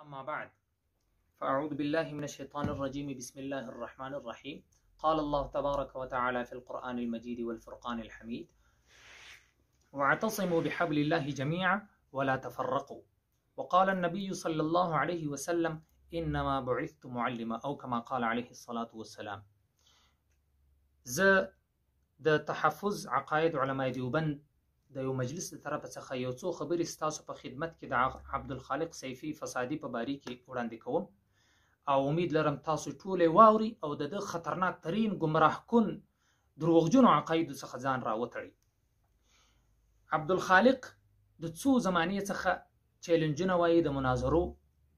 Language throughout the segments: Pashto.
أما بعد فأعوذ بالله من الشيطان الرجيم. بسم الله الرحمن الرحيم. قال الله تبارك وتعالى في القرآن المجيد والفرقان الحميد: واعتصموا بحبل الله جميعا ولا تفرقوا. وقال النبي صلى الله عليه وسلم: إنما بعثت معلما، أو كما قال عليه الصلاة والسلام. زه د تحفظ عقاید علماء دیوبند د یو مجلس د طرف څخه یو څو خبرې ستاسو په خدمت کې د عبدالخالق سیفي فسادي په باره کې وړاندې کوم، او امید لرم تاسو ټولې واوري او د خطرناک ترین گمراه کن دروغجنو عقایدو څخه ځان راوتړي. عبدالخالق د څو زمانې څخه چیلنجونه وایي د مناظرو،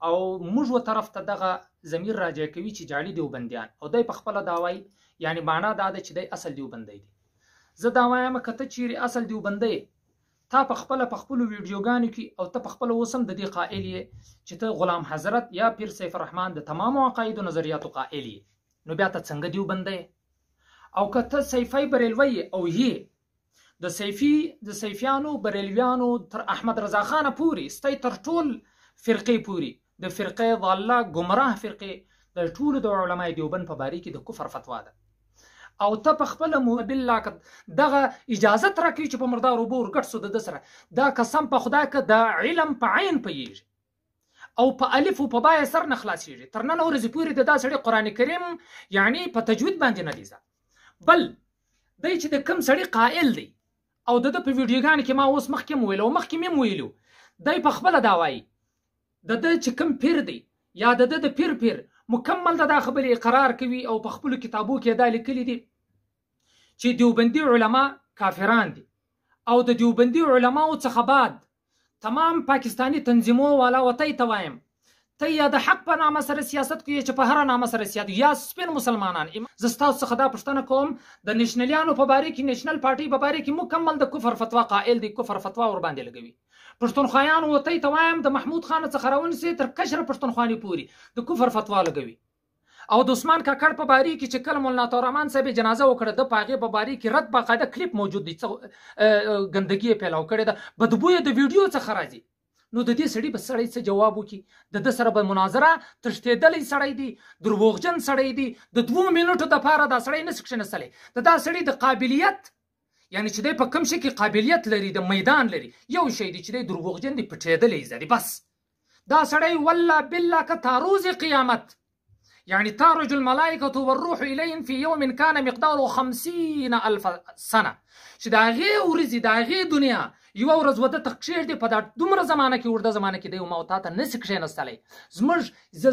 او موږ و طرف ته دغه ضمیر راجع کوي چې جعلي دیوبندیان، او دی په خپله دا وایي، یعنی معنا دا ده چې دی اصل دیوبندی دی. زه دا وایم که ته چیرې اصل دیوبندی تا په خپله په خپلو ویډیوګانو کې او ته په خپله اوس هم د دې قائل یې چې ته غلام حضرت یا پیر سیف الرحمن د تمامو عقایدو نظریاتو قائل یې، نو بیا ته څنګه دیوبندی؟ او که ته سیفی بریلوی او یې د سیفیانو بریلویانو تر احمد رضا خانه پورې ستی تر ټول فرقې پورې د فرقې ضاله ګمراه فرقې د ټولو د علماء دیوبند په باره کې د کفر فتوا ده، او ته په خپله بالله دغه اجازت راکوي چې په مردار اوبه ورګډ سو د ده سره. دا قسم په خدای که د علم په عین پوهېږي او په الف او په با یې سر نه خلاصېږي، تر نن ورځې پورې د دا سړي قرآن کریم یعنی په تجوید باندې نه دی زده. بل دی چې د کوم سړي قائل دی او د ده په ویډیوګانو کې ما اوس مخکې هم ویلو او مخکې مې هم ویلو، دی په خپله دا وایي د ده چې کوم پیر دی یا د ده د پیر مکمل دا خبرې اقرار کوي او په خپلو کتابو کې دا لیکلي دي چې دیوبندي علما کافران دي، او د دیوبندي علماو څخه بعد تمام پاکستانی تنظیمو والا وتی ته وایم ته یا د حق په نامه سره سیاست کوي چې په هره نامه سره سیاست یا سپین مسلمانان. زه ستاسو څخه دا پوښتنه کوم د نېشنلیانو په باره کې، نېشنل پارټۍ په باره کې مکمل د کفر فتوا قائل دی، کفر فتوا ورباندې لګوي. پښتونخوایان وتی ته وایم د محمود خان څخه راونیسي تر کشر پښتونخواني پورې د کفر فتوا لګوي. او د عثمان کاکړ په باره کې چې کله مولانا طارمان صاحب جنازه وکړه د په هغې په باره کې رد باقاعده کلیپ موجود دی، ګندګي یې پیلاو کړې ده، بدبو یې د ویډیو څخه راځي. نو د دې سړي به سړی څه جواب وکړي؟ د ده سره به مناظره تښتېدلی سړی دی، دروغجن سړی دی، د 2 منټو دپاره دا سړی نسي کښېنستلی. د دا سړي د قابلیت یعنی چې دی په کوم شي کې قابلیت لري، د میدان لري، یو شی دی چې دی دروغجن دی، پټېدلی زه دی. بس دا سړی والله بالله که تاروز قیامت يعني تعرج الملائكة والروح إليهم في يوم كان مقداره 50,000 سنة، چې د هغې ورځې د هغې دنیا یوه ورځ وده ته کښېږدي په دا دومره زمانه کې، ورده زمانه کې دی ما او تا ته نسي کښېنستلی. زموږ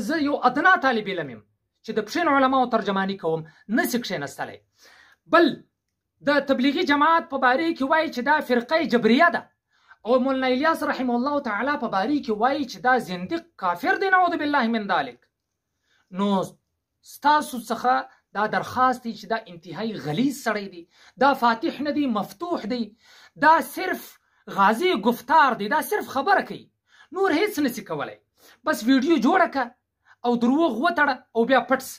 زه یو ادنا طالب علم یم چې د پښین علماو ترجماني کوم، نسي کښېنستلی. بل د تبلیغي جماعت په باره کې وایي چې دا فرقه جبریه ده، او مولانا الیاس رحمه الله تعالی په باره کې وایي چې دا زندق کافر دی، نعوذ بالله من ذلک. نو ستاسو څخه دا درخواست دی چې دا انتهایی غلیظ سړی دی، دا فاتح نه دی، مفتوح دی، دا صرف غازی گفتار دی، دا صرف خبره کوي، نور هیڅ نسی کولی. بس ویډیو جوړه که او دروغ وتړه او بیا پټس.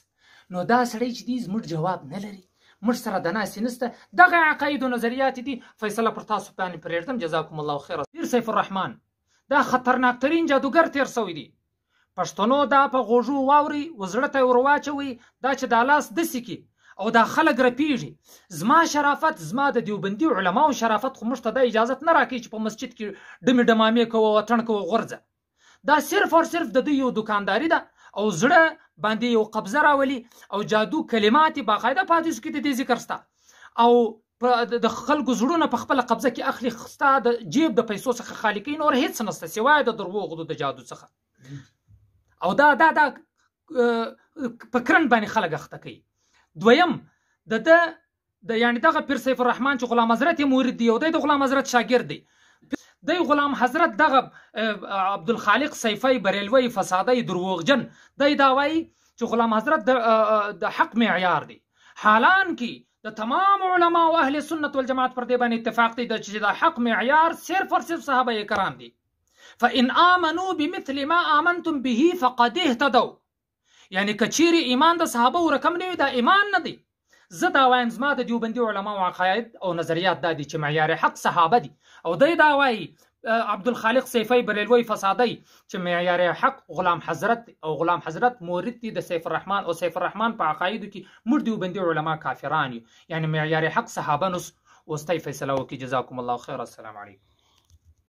نو دا سړی چې دی زموږ جواب نه لري، موږ سره د ناستې نسته، دغه عقایدو نظریات دي. فیصله پر تاسو باندې پرېږدم. جزاکم الله خیرا. پیر سیف الرحمن دا خطرناک ترین جادوګر تیر سوی دی. پښتنو دا په غوږو واوري، وزړه ته ور واچوي، دا چې دا لاس داسې کړي او دا خلک رپېږي. زما شرافت، زما د دیوبندي علماو شرافت خو موږ ته دا اجازت نه راکوي چې په مسجد کې ډمې ډمامې کوو، وطن کوو، غورځه. دا صرف او صرف د دوی یو دوکانداري ده او زړه باندې یو قبضه راولي او جادو کلمات یې باقاعده په حدیثو کې د دې ذکر سته، او د خلکو زړونه په خپله قبضه کې اخلي، ستا د جیب د پیسو څخه خالي کوي، نور هېڅ نسته سوای د دروغو د جادو څخه. او دا په کرن باندې خلک اخته کوي. دویم د یعنی دغه پیر سیف الرحمن چې غلام حضرت یې مورید دی او دی د غلام حضرت شاګرد دی، دی غلام حضرت دغه عبدالخالق سیفی بریلوی فسادی دروغجن دی دا وایي چې غلام حضرت د حق معیار دی، حالان کې د تمام علما او اهل سنت والجماعت پر دې باندې اتفاق دی چې د حق معیار صرف اور صرف صحابه کرام دي. فإن آمنوا بمثل ما آمنتم به فقد اهتدوا. یعنی کچیرې ایمان د صحابه ورکم نه وي دا ایمان نه دی. زه دا وایم زما د دیوبندي علماو عقاید او نظریات دا دي چې معیار حق صحابه دي، او دی دا وایي عبدالخالق سیفی بریلوی فسادی چې معیار حق غلام حضرت او غلام حضرت مورد دي د سیف الرحمن او سیف الرحمن په عقایدو کې موږ دیوبندي علما کافران یو، یعنی معیار حق صحابه نس واستای فیصله وکي. جزاکم الله خیر. السلام علیکم.